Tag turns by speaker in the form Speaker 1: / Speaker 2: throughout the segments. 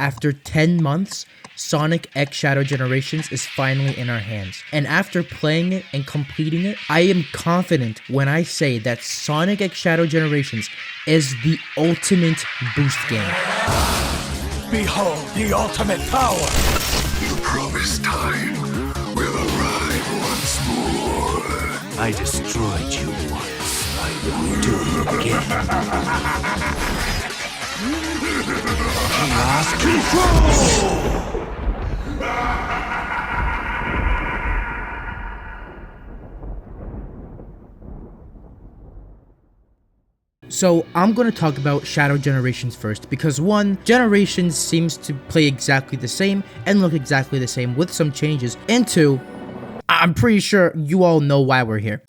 Speaker 1: after 10 months, Sonic X Shadow Generations is finally in our hands. And after playing it and completing it, I am confident when I say that Sonic X Shadow Generations is the ultimate boost game.
Speaker 2: Behold the ultimate power!
Speaker 3: The promised time will arrive once more.
Speaker 2: I destroyed you once. I will do it again. Chaos Control!
Speaker 1: So I'm going to talk about Shadow Generations first because 1, Generations seems to play exactly the same and look exactly the same with some changes, and 2, I'm pretty sure you all know why we're here.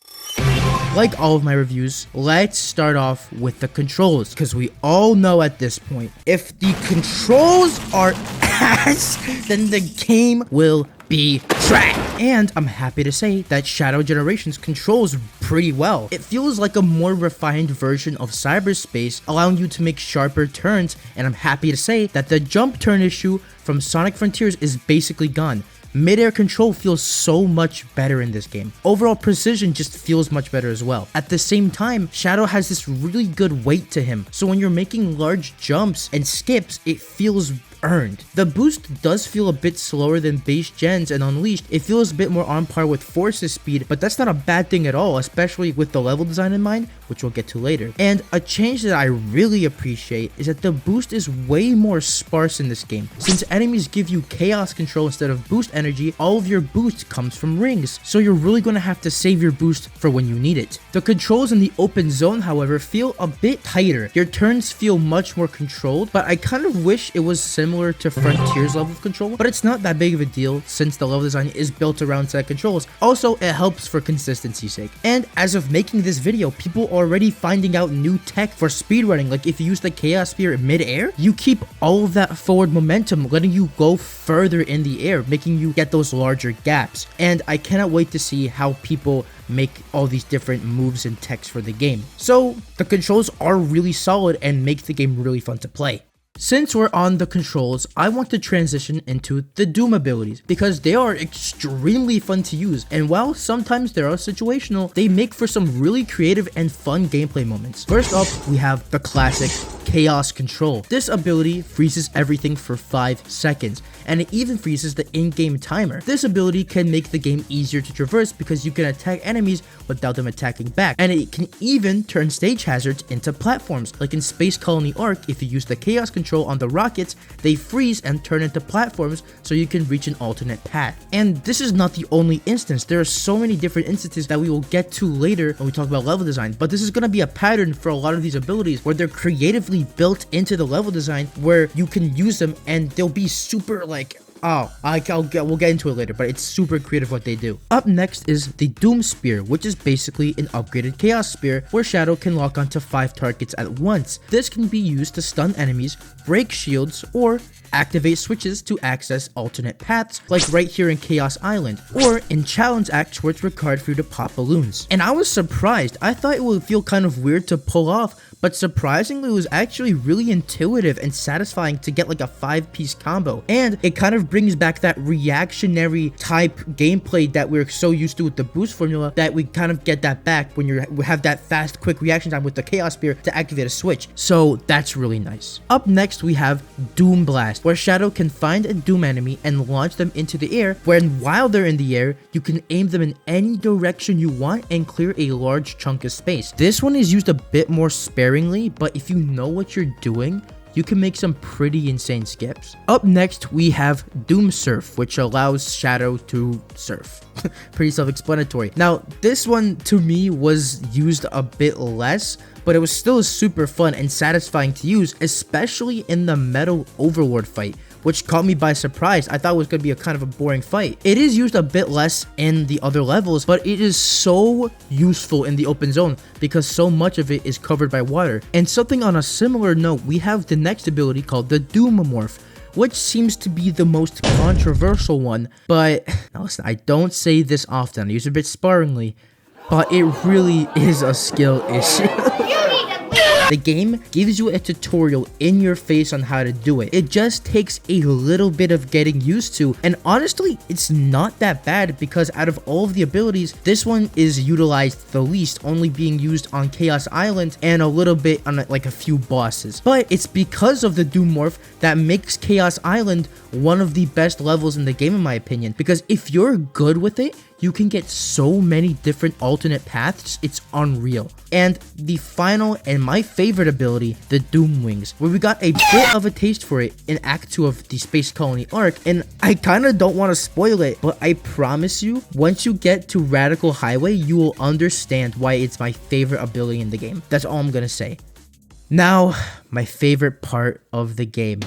Speaker 1: Like all of my reviews, let's start off with the controls, because we all know at this point, if the controls are ass, then the game will be trash. And I'm happy to say that Shadow Generations controls pretty well. It feels like a more refined version of cyberspace, allowing you to make sharper turns, and I'm happy to say that the jump turn issue from Sonic Frontiers is basically gone. Mid-air control feels so much better in this game. Overall precision just feels much better as well. At the same time, Shadow has this really good weight to him, so when you're making large jumps and skips, it feels earned. The boost does feel a bit slower than base gens, and Unleashed, it feels a bit more on par with Force's speed, but that's not a bad thing at all, especially with the level design in mind, which we'll get to later. And a change that I really appreciate is that the boost is way more sparse in this game. Since enemies give you chaos control instead of boost energy, all of your boost comes from rings, so you're really going to have to save your boost for when you need it. The controls in the open zone, however, feel a bit tighter. Your turns feel much more controlled, but I kind of wish it was similar to Frontiers level of control, but it's not that big of a deal since the level design is built around set controls. Also, it helps for consistency's sake. And as of making this video, people are already finding out new tech for speedrunning. Like if you use the Chaos Spear mid-air, you keep all of that forward momentum, letting you go further in the air, making you get those larger gaps. And I cannot wait to see how people make all these different moves and techs for the game. So the controls are really solid and make the game really fun to play. Since we're on the controls, I want to transition into the Doom abilities because they are extremely fun to use, and while sometimes they are situational, they make for some really creative and fun gameplay moments. First up, we have the classic Chaos Control. This ability freezes everything for 5 seconds, and it even freezes the in-game timer. This ability can make the game easier to traverse because you can attack enemies without them attacking back, and it can even turn stage hazards into platforms. Like in Space Colony Arc, if you use the Chaos Control on the rockets, they freeze and turn into platforms so you can reach an alternate path. And this is not the only instance. There are so many different instances that we will get to later when we talk about level design, but this is going to be a pattern for a lot of these abilities where they're creatively built into the level design where you can use them and they'll be super like, we'll get into it later, but it's super creative what they do. Up next is the Doom Spear, which is basically an upgraded Chaos Spear where Shadow can lock onto 5 targets at once. This can be used to stun enemies, break shields, or activate switches to access alternate paths, like right here in Chaos Island, or in challenge acts where it's required for you to pop balloons. And I was surprised. I thought it would feel kind of weird to pull off, but surprisingly it was actually really intuitive and satisfying to get like a 5-piece combo. And it kind of brings back that reactionary type gameplay that we're so used to with the boost formula, that we kind of get that back when we have that fast quick reaction time with the Chaos Spear to activate a switch. So that's really nice. Up next we have Doom Blast, where Shadow can find a Doom enemy and launch them into the air, wherein while they're in the air, you can aim them in any direction you want and clear a large chunk of space. This one is used a bit more sparingly, but if you know what you're doing, you can make some pretty insane skips. Up next, we have Doom Surf, which allows Shadow to surf. Pretty self-explanatory. Now, this one to me was used a bit less, but it was still super fun and satisfying to use, especially in the Metal Overlord fight, which caught me by surprise. I thought it was going to be a kind of a boring fight. It is used a bit less in the other levels, but it is so useful in the open zone because so much of it is covered by water. And something on a similar note, we have the next ability called the Doom Morph, which seems to be the most controversial one. But now listen, I don't say this often, I use it a bit sparingly, but it really is a skill issue. The game gives you a tutorial in your face on how to do it. It just takes a little bit of getting used to, and honestly, it's not that bad because out of all of the abilities, this one is utilized the least, only being used on Chaos Island and a little bit on like a few bosses. But it's because of the Doom Morph that makes Chaos Island one of the best levels in the game, in my opinion, because if you're good with it, you can get so many different alternate paths, it's unreal. And the final and my favorite ability, the Doom Wings, where we got a bit of a taste for it in Act 2 of the Space Colony arc, and I kind of don't want to spoil it, but I promise you, once you get to Radical Highway, you will understand why it's my favorite ability in the game. That's all I'm gonna say. Now, my favorite part of the game.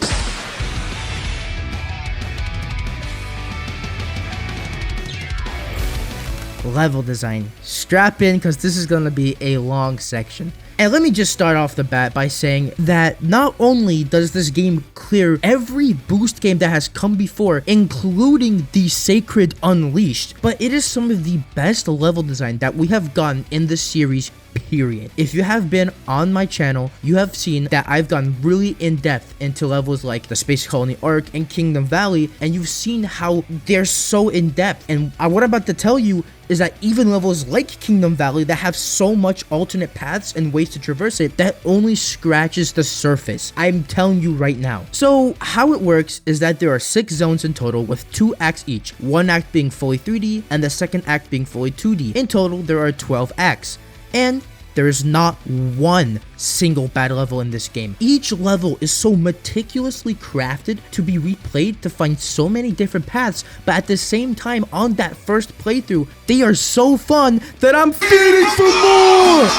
Speaker 1: Level design. Strap in because this is going to be a long section. And let me just start off the bat by saying that not only does this game clear every boost game that has come before, including the Sacred Unleashed, but it is some of the best level design that we have gotten in the series, period. If you have been on my channel, you have seen that I've gone really in depth into levels like the Space Colony arc and Kingdom Valley, and you've seen how they're so in depth. And what I'm about to tell you is that even levels like Kingdom Valley that have so much alternate paths and ways to traverse it, that only scratches the surface. I'm telling you right now. So how it works is that there are 6 zones in total with 2 acts each, one act being fully 3D and the second act being fully 2D. In total, there are 12 acts. And there is not one single bad level in this game. Each level is so meticulously crafted to be replayed to find so many different paths, but at the same time, on that first playthrough, they are so fun that I'm feeding for more!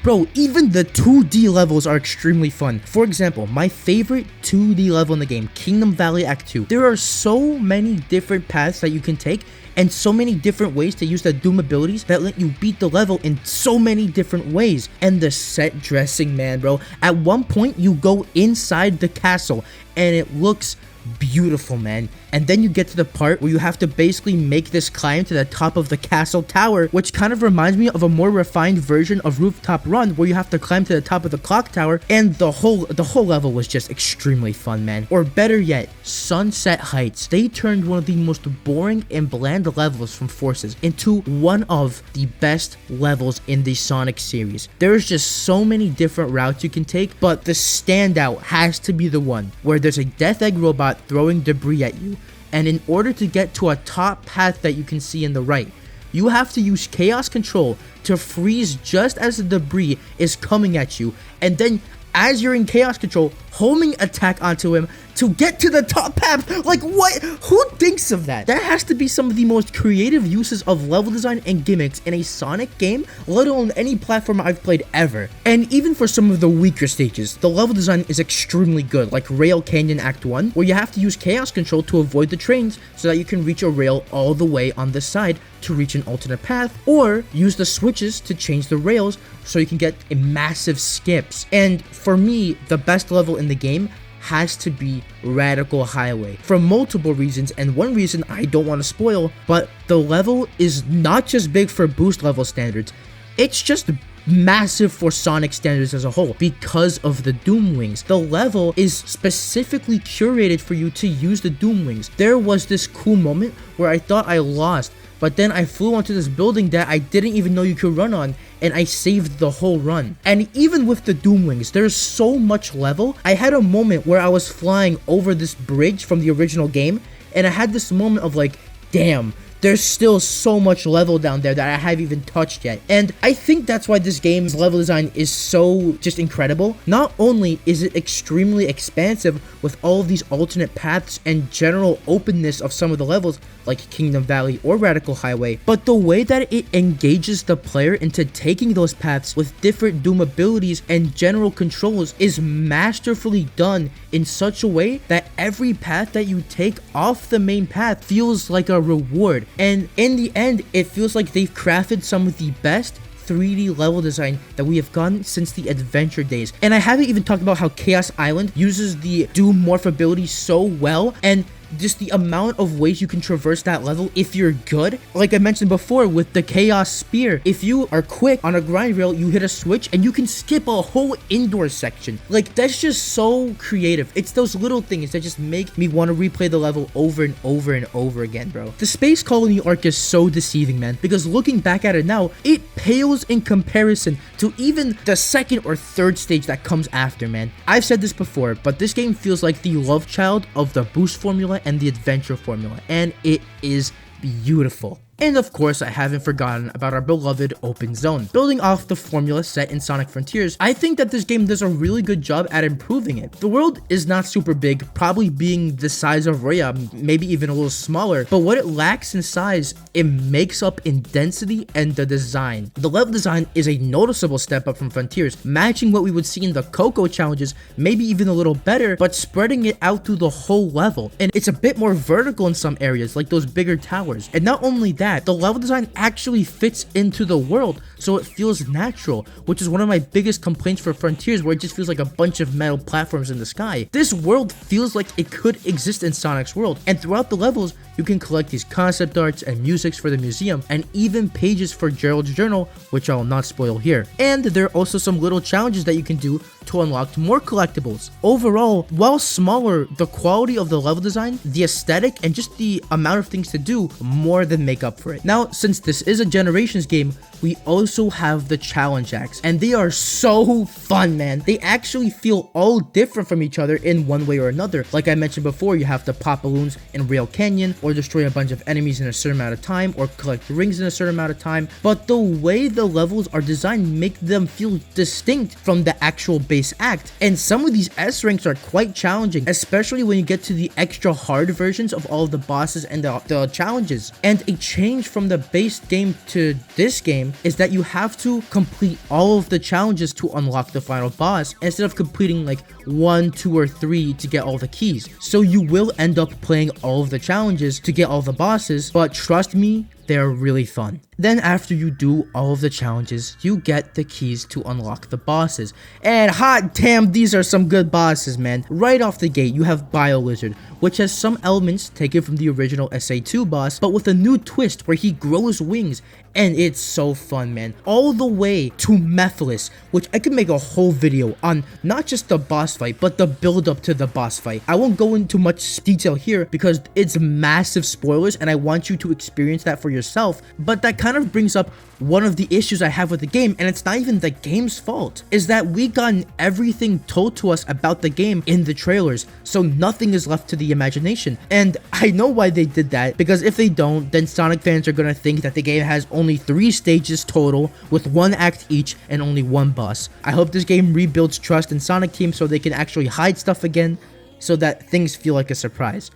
Speaker 1: Bro, even the 2D levels are extremely fun. For example, my favorite 2D level in the game, Kingdom Valley Act 2. There are so many different paths that you can take, and so many different ways to use the Doom abilities that let you beat the level in so many different ways. And the set dressing, man, bro. At one point, you go inside the castle, and it looks beautiful, man. And then you get to the part where you have to basically make this climb to the top of the castle tower, which kind of reminds me of a more refined version of Rooftop Run, where you have to climb to the top of the clock tower, and the whole level was just extremely fun, man. Or better yet, Sunset Heights. They turned one of the most boring and bland levels from Forces into one of the best levels in the Sonic series. There's just so many different routes you can take, but the standout has to be the one where there's a Death Egg robot throwing debris at you. And in order to get to a top path that you can see in the right, you have to use Chaos Control to freeze just as the debris is coming at you, and then as you're in Chaos Control, homing attack onto him to get to the top path. Like, what? Who thinks of that? That has to be some of the most creative uses of level design and gimmicks in a Sonic game, let alone any platform I've played ever. And even for some of the weaker stages, the level design is extremely good, like Rail Canyon Act 1, where you have to use Chaos Control to avoid the trains so that you can reach a rail all the way on the side to reach an alternate path, or use the switches to change the rails so you can get massive skips. And for me, the best level in the game has to be Radical Highway for multiple reasons, and one reason I don't want to spoil, but the level is not just big for boost level standards, it's just massive for Sonic standards as a whole because of the Doom Wings. The level is specifically curated for you to use the Doom Wings. There was this cool moment where I thought I lost, but then I flew onto this building that I didn't even know you could run on, and I saved the whole run. And even with the Doom Wings, there's so much level. I had a moment where I was flying over this bridge from the original game, and I had this moment of like, damn, there's still so much level down there that I haven't even touched yet. And I think that's why this game's level design is so just incredible. Not only is it extremely expansive with all of these alternate paths and general openness of some of the levels, like Kingdom Valley or Radical Highway, but the way that it engages the player into taking those paths with different Doom abilities and general controls is masterfully done in such a way that every path that you take off the main path feels like a reward. And in the end, it feels like they've crafted some of the best 3D level design that we have gotten since the adventure days. And I haven't even talked about how Chaos Island uses the Doom Morph ability so well, and just the amount of ways you can traverse that level if you're good. Like I mentioned before with the Chaos Spear, if you are quick on a grind rail, you hit a switch and you can skip a whole indoor section. Like, that's just so creative. It's those little things that just make me want to replay the level over and over and over again, bro. The Space Colony arc is so deceiving, man, because looking back at it now, it pales in comparison to even the second or third stage that comes after, man. I've said this before, but this game feels like the love child of the boost formula and the adventure formula, and it is beautiful. And of course, I haven't forgotten about our beloved open zone. Building off the formula set in Sonic Frontiers, I think that this game does a really good job at improving it. The world is not super big, probably being the size of Rhea, maybe even a little smaller, but what it lacks in size, it makes up in density and the design. The level design is a noticeable step up from Frontiers, matching what we would see in the Coco challenges, maybe even a little better, but spreading it out through the whole level. And it's a bit more vertical in some areas, like those bigger towers. And not only that, the level design actually fits into the world, so it feels natural, which is one of my biggest complaints for Frontiers, where it just feels like a bunch of metal platforms in the sky. This world feels like it could exist in Sonic's world, and throughout the levels, you can collect these concept arts and musics for the museum, and even pages for Gerald's journal, which I will not spoil here. And there are also some little challenges that you can do to unlock more collectibles. Overall, while smaller, the quality of the level design, the aesthetic, and just the amount of things to do more than make up for it. Now, since this is a Generations game, we also have the challenge acts, and they are so fun, man. They actually feel all different from each other in one way or another. Like I mentioned before, you have to pop balloons in Rail Canyon, or destroy a bunch of enemies in a certain amount of time, or collect rings in a certain amount of time, but the way the levels are designed make them feel distinct from the actual base act. And some of these S ranks are quite challenging, especially when you get to the extra hard versions of all of the bosses and the challenges. And a change from the base game to this game is that you have to complete all of the challenges to unlock the final boss, instead of completing like 1, 2, or 3 to get all the keys. So you will end up playing all of the challenges to get all the bosses, but trust me, they're really fun. Then after you do all of the challenges, you get the keys to unlock the bosses. And hot damn, these are some good bosses, man. Right off the gate, you have Bio Lizard, which has some elements taken from the original SA2 boss, but with a new twist where he grows wings, and it's so fun, man. All the way to Mephiles, which I could make a whole video on not just the boss fight, but the build up to the boss fight. I won't go into much detail here because it's massive spoilers, and I want you to experience that for yourself. But that kind of brings up one of the issues I have with the game, and it's not even the game's fault, is that we gotten everything told to us about the game in the trailers, so nothing is left to the imagination. And I know why they did that, because if they don't, then Sonic fans are gonna think that the game has only 3 stages total, with 1 act each and only 1 boss. I hope this game rebuilds trust in Sonic Team so they can actually hide stuff again, so that things feel like a surprise.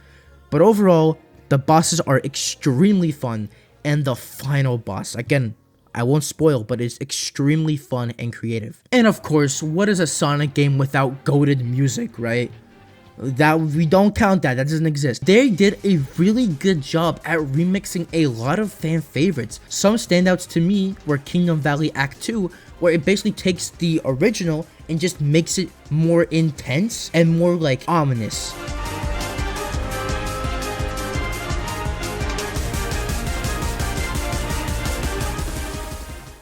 Speaker 1: But overall, the bosses are extremely fun, and the final boss, again, I won't spoil, but it's extremely fun and creative. And of course, what is a Sonic game without goated music, right? That we don't count that doesn't exist. They did a really good job at remixing a lot of fan favorites. Some standouts to me were Kingdom Valley Act 2, where it basically takes the original and just makes it more intense and more like ominous.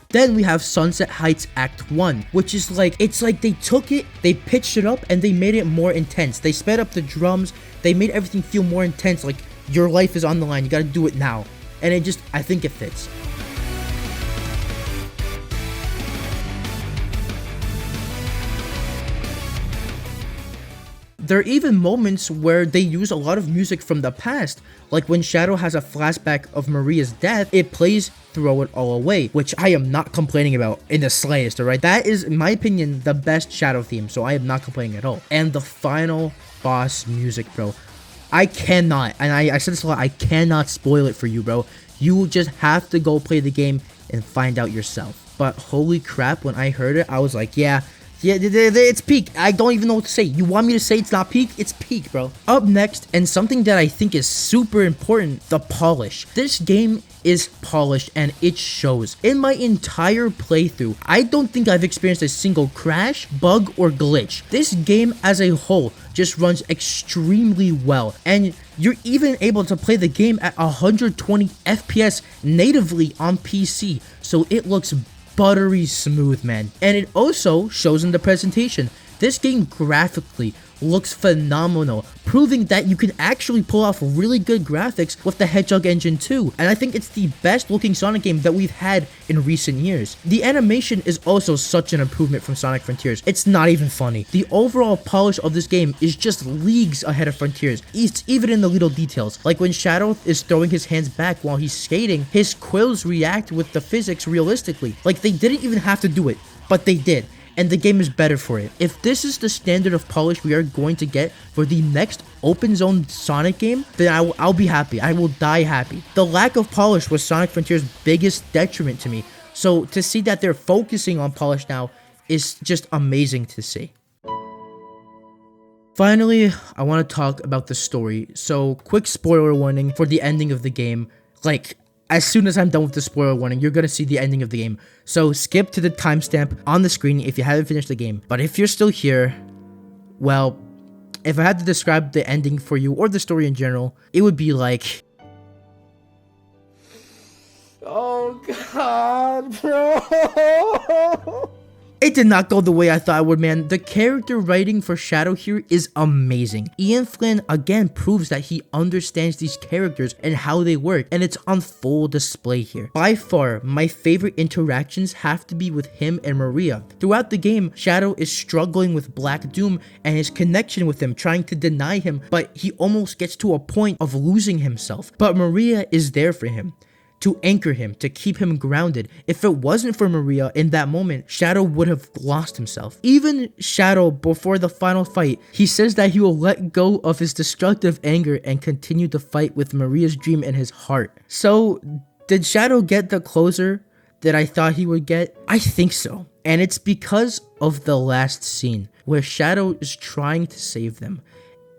Speaker 1: Then we have Sunset Heights Act 1, which is like, it's like they took it, they pitched it up, and they made it more intense. They sped up the drums, they made everything feel more intense, like your life is on the line, you gotta do it now. And it just, I think it fits. There are even moments where they use a lot of music from the past, like when Shadow has a flashback of Maria's death, it plays Throw It All Away, which I am not complaining about in the slightest, alright? That is, in my opinion, the best Shadow theme, so I am not complaining at all. And the final boss music, bro. I cannot, and I said this a lot, I cannot spoil it for you, bro. You just have to go play the game and find out yourself. But holy crap, when I heard it, I was like, yeah, Yeah, it's peak. I don't even know what to say. You want me to say it's not peak? It's peak, bro. Up next, and something that I think is super important, the polish. This game is polished and it shows. In my entire playthrough, I don't think I've experienced a single crash, bug, or glitch. This game as a whole just runs extremely well, and you're even able to play the game at 120 FPS natively on PC, so it looks buttery smooth, man. And it also shows in the presentation. This game graphically looks phenomenal, proving that you can actually pull off really good graphics with the Hedgehog engine too. And I think it's the best looking Sonic game that we've had in recent years. The animation is also such an improvement from Sonic Frontiers. It's not even funny. The overall polish of this game is just leagues ahead of Frontiers. It's even in the little details. Like when Shadow is throwing his hands back while he's skating, his quills react with the physics realistically. Like they didn't even have to do it, but they did. And the game is better for it. If this is the standard of polish we are going to get for the next open zone Sonic game, then I'll be happy. I will die happy. The lack of polish was Sonic Frontiers' biggest detriment to me. So to see that they're focusing on polish now is just amazing to see. Finally, I want to talk about the story. So quick spoiler warning for the ending of the game. Like, as soon as I'm done with the spoiler warning, you're going to see the ending of the game. So skip to the timestamp on the screen if you haven't finished the game. But if you're still here, well, if I had to describe the ending for you or the story in general, it would be like... Oh god, bro! It did not go the way I thought it would, man. The character writing for Shadow here is amazing. Ian Flynn again proves that he understands these characters and how they work, and it's on full display here. By far, my favorite interactions have to be with him and Maria. Throughout the game, Shadow is struggling with Black Doom and his connection with him, trying to deny him, but he almost gets to a point of losing himself. But Maria is there for him, to anchor him, to keep him grounded. If it wasn't for Maria in that moment, Shadow would have lost himself. Even Shadow, before the final fight, he says that he will let go of his destructive anger and continue to fight with Maria's dream in his heart. So, did Shadow get the closure that I thought he would get? I think so. And it's because of the last scene, where Shadow is trying to save them.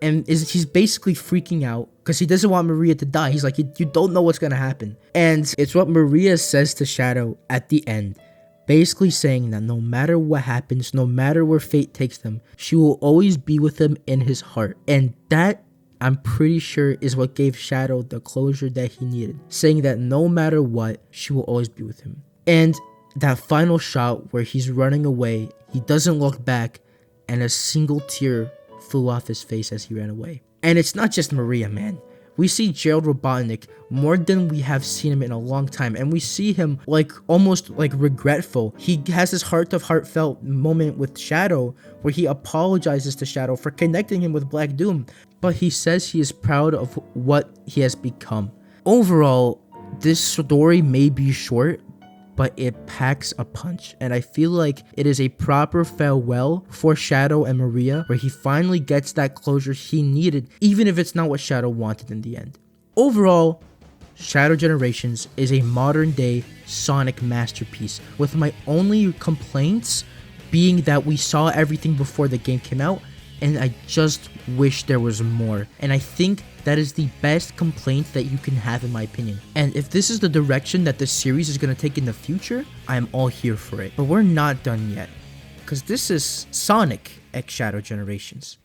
Speaker 1: And he's basically freaking out because he doesn't want Maria to die. He's like, you don't know what's going to happen. And it's what Maria says to Shadow at the end, basically saying that no matter what happens, no matter where fate takes them, she will always be with him in his heart. And that, I'm pretty sure, is what gave Shadow the closure that he needed, saying that no matter what, she will always be with him. And that final shot where he's running away, he doesn't look back, and a single tear flew off his face as he ran away. And it's not just Maria, man. We see Gerald Robotnik more than we have seen him in a long time, and we see him like almost like regretful. He has this heartfelt moment with Shadow where he apologizes to Shadow for connecting him with Black Doom, but he says he is proud of what he has become. Overall, this story may be short, but it packs a punch, and I feel like it is a proper farewell for Shadow and Maria, where he finally gets that closure he needed, even if it's not what Shadow wanted in the end. Overall, Shadow Generations is a modern day Sonic masterpiece, with my only complaints being that we saw everything before the game came out, and I just wish there was more. And I think that is the best complaint that you can have, in my opinion. And if this is the direction that the series is going to take in the future, I'm all here for it. But we're not done yet, because this is Sonic X Shadow Generations.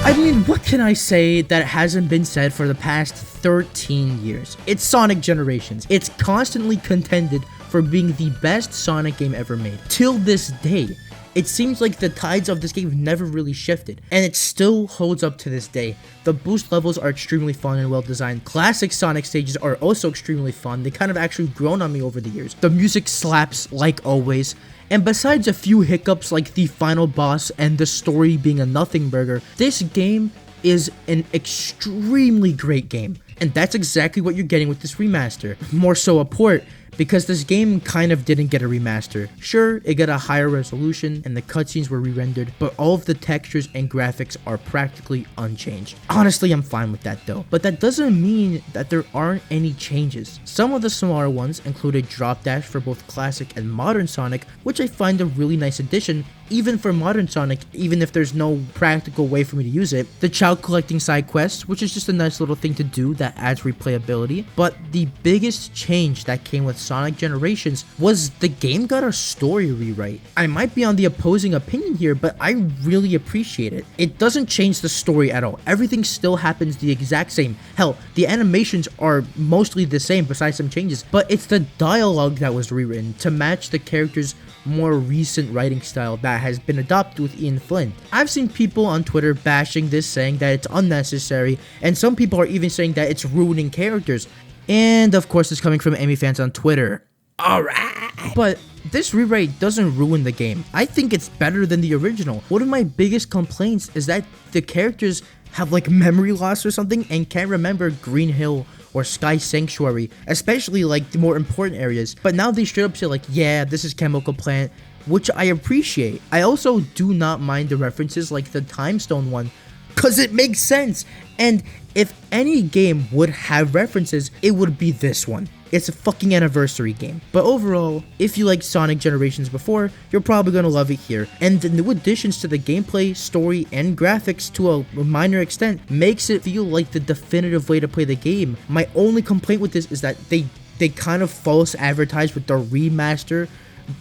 Speaker 1: I mean, what can I say that hasn't been said for the past 13 years? It's Sonic Generations. It's constantly contended for being the best Sonic game ever made. Till this day, it seems like the tides of this game never really shifted, and it still holds up to this day. The boost levels are extremely fun and well designed. Classic Sonic stages are also extremely fun. They kind of actually grown on me over the years. The music slaps like always. And besides a few hiccups like the final boss and the story being a nothing burger, this game is an extremely great game. And that's exactly what you're getting with this remaster. More so a port, because this game kind of didn't get a remaster. Sure, it got a higher resolution and the cutscenes were re-rendered, but all of the textures and graphics are practically unchanged. Honestly, I'm fine with that though, but that doesn't mean that there aren't any changes. Some of the smaller ones include a drop dash for both classic and modern Sonic, which I find a really nice addition even for modern Sonic, even if there's no practical way for me to use it. The child collecting side quests, which is just a nice little thing to do that adds replayability. But the biggest change that came with Sonic Generations was the game got a story rewrite. I might be on the opposing opinion here, but I really appreciate it. It doesn't change the story at all. Everything still happens the exact same. Hell, the animations are mostly the same besides some changes, but it's the dialogue that was rewritten to match the characters' more recent writing style that has been adopted with Ian Flynn. I've seen people on Twitter bashing this, saying that it's unnecessary, and some people are even saying that it's ruining characters. And of course, it's coming from Amy fans on Twitter. Alright. But this rewrite doesn't ruin the game. I think it's better than the original. One of my biggest complaints is that the characters have like memory loss or something and can't remember Green Hill or Sky Sanctuary, especially like the more important areas. But now they straight up say like, yeah, this is Chemical Plant, which I appreciate. I also do not mind the references like the Time Stone one, cause it makes sense. And if any game would have references, it would be this one. It's a fucking anniversary game. But overall, if you liked Sonic Generations before, you're probably gonna love it here. And the new additions to the gameplay, story, and graphics to a minor extent makes it feel like the definitive way to play the game. My only complaint with this is that they kind of false advertise with the remaster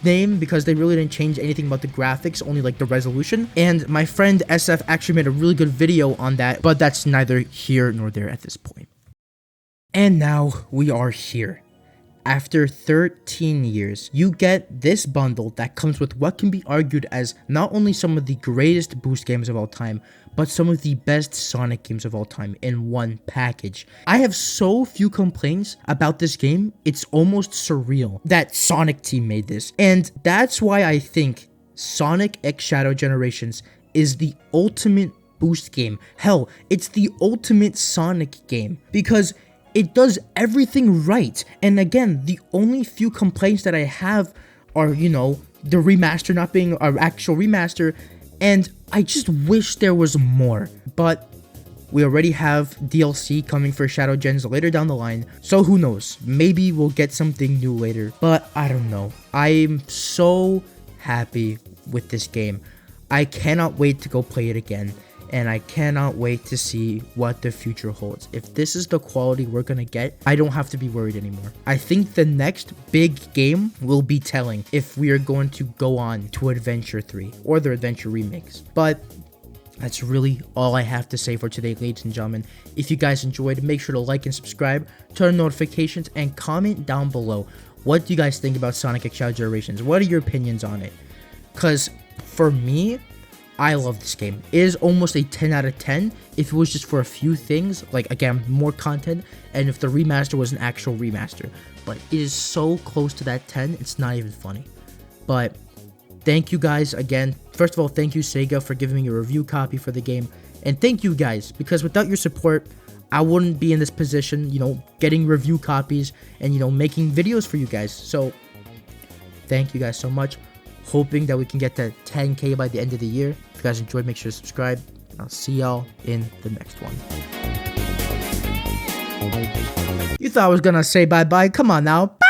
Speaker 1: name because they really didn't change anything about the graphics, only like the resolution. And my friend SF actually made a really good video on that, but that's neither here nor there at this point. And now we are here. After 13 years, you get this bundle that comes with what can be argued as not only some of the greatest Boost games of all time, but some of the best Sonic games of all time in one package. I have so few complaints about this game, it's almost surreal that Sonic Team made this. And that's why I think Sonic X Shadow Generations is the ultimate Boost game. Hell, it's the ultimate Sonic game because it does everything right. And again, the only few complaints that I have are, you know, the remaster not being an actual remaster, and I just wish there was more. But we already have DLC coming for Shadow Gens later down the line, so who knows, maybe we'll get something new later, but I don't know. I'm so happy with this game. I cannot wait to go play it again. And I cannot wait to see what the future holds. If this is the quality we're gonna get, I don't have to be worried anymore. I think the next big game will be telling if we are going to go on to Adventure 3 or the Adventure remakes. But that's really all I have to say for today, ladies and gentlemen. If you guys enjoyed, make sure to like and subscribe, turn on notifications, and comment down below. What do you guys think about Sonic X Shadow Generations? What are your opinions on it? Because for me, I love this game. It is almost a 10 out of 10 if it was just for a few things, like again, more content, and if the remaster was an actual remaster. But it is so close to that 10, it's not even funny. But thank you guys again. First of all, thank you Sega for giving me a review copy for the game. And thank you guys, because without your support, I wouldn't be in this position, you know, getting review copies and, you know, making videos for you guys. So thank you guys so much. Hoping that we can get to 10K by the end of the year. If you guys enjoyed, make sure to subscribe. I'll see y'all in the next one. You thought I was gonna say bye-bye? Come on now. Bye!